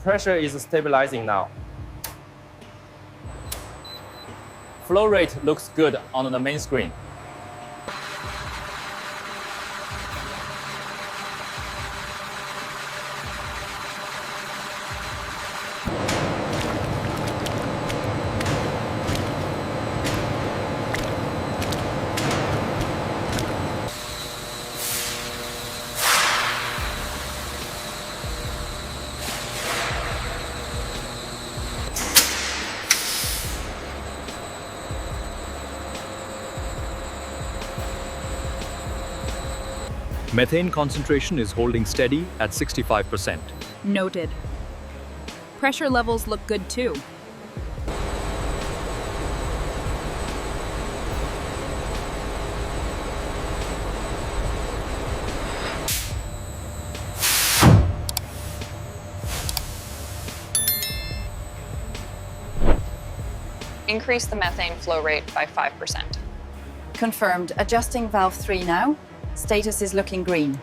pressure is stabilizing now. Flow rate looks good on the main screen. Methane concentration is holding steady at 65%. Noted. Pressure levels look good too. Increase the methane flow rate by 5%. Confirmed. Adjusting valve 3 now. Status is looking green.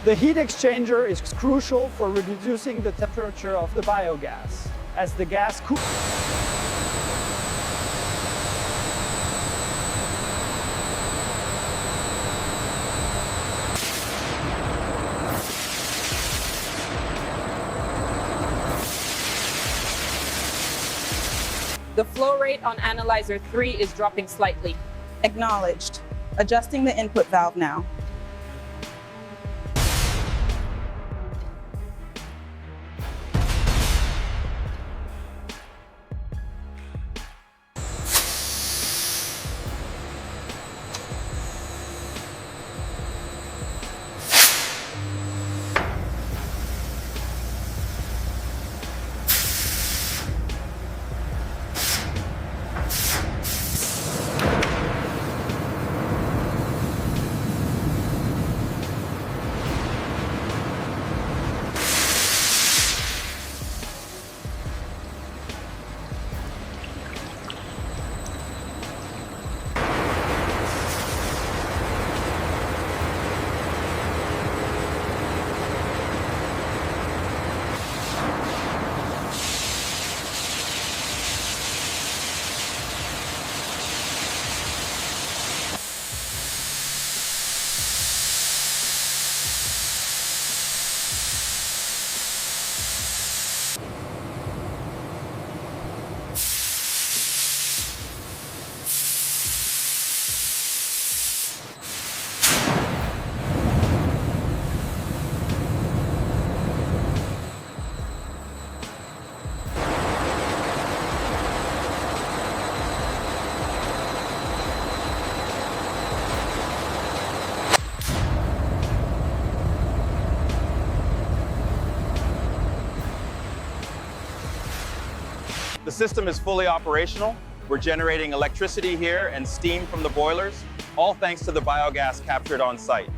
The heat exchanger is crucial for reducing the temperature of the biogas. As the gas cools, The flow rate on analyzer 3 is dropping slightly. Acknowledged. Adjusting the input valve now. The system is fully operational. We're generating electricity here and steam from the boilers, all thanks to the biogas captured on site.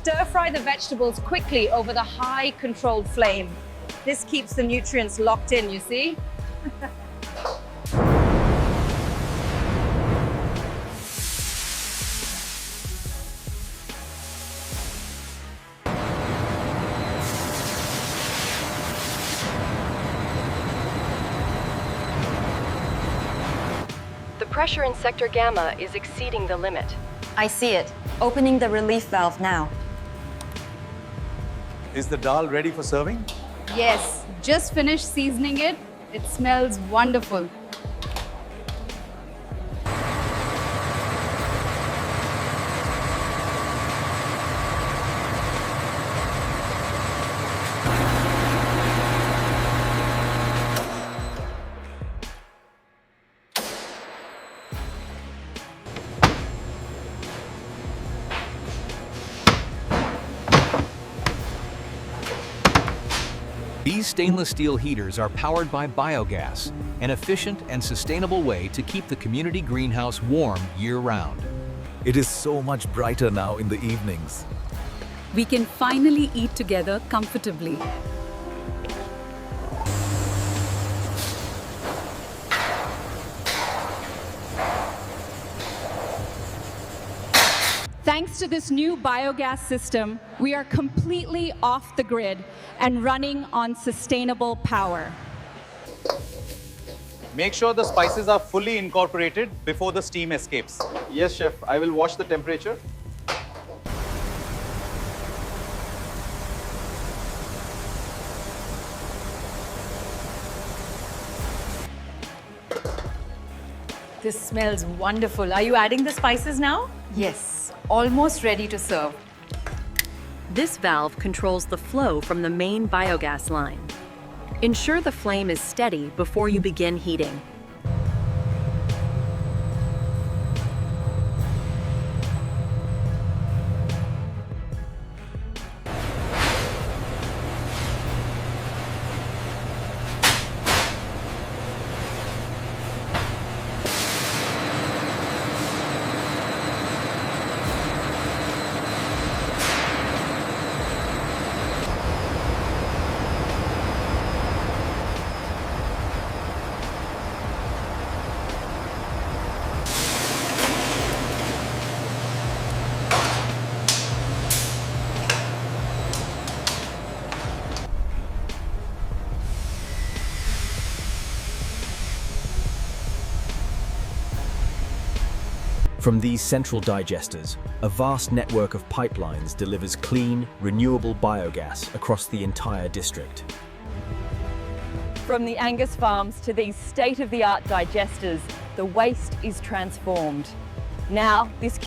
Stir-fry the vegetables quickly over the high controlled flame. This keeps the nutrients locked in, you see? pressure in sector gamma is exceeding the limit. I see it. Opening the relief valve now. Is the dal ready for serving? Yes, just finished seasoning it. It smells wonderful. These stainless steel heaters are powered by biogas, an efficient and sustainable way to keep the community greenhouse warm year-round. It is so much brighter now in the evenings. We can finally eat together comfortably. Thanks to this new biogas system, we are completely off the grid and running on sustainable power. Make sure the spices are fully incorporated before the steam escapes. Yes, chef. I will watch the temperature. This smells wonderful. Are you adding the spices now? Yes, almost ready to serve. This valve controls the flow from the main biogas line. Ensure the flame is steady before you begin heating. From these central digesters, a vast network of pipelines delivers clean, renewable biogas across the entire district. From the Angus farms to these state-of-the-art digesters, the waste is transformed. Now, this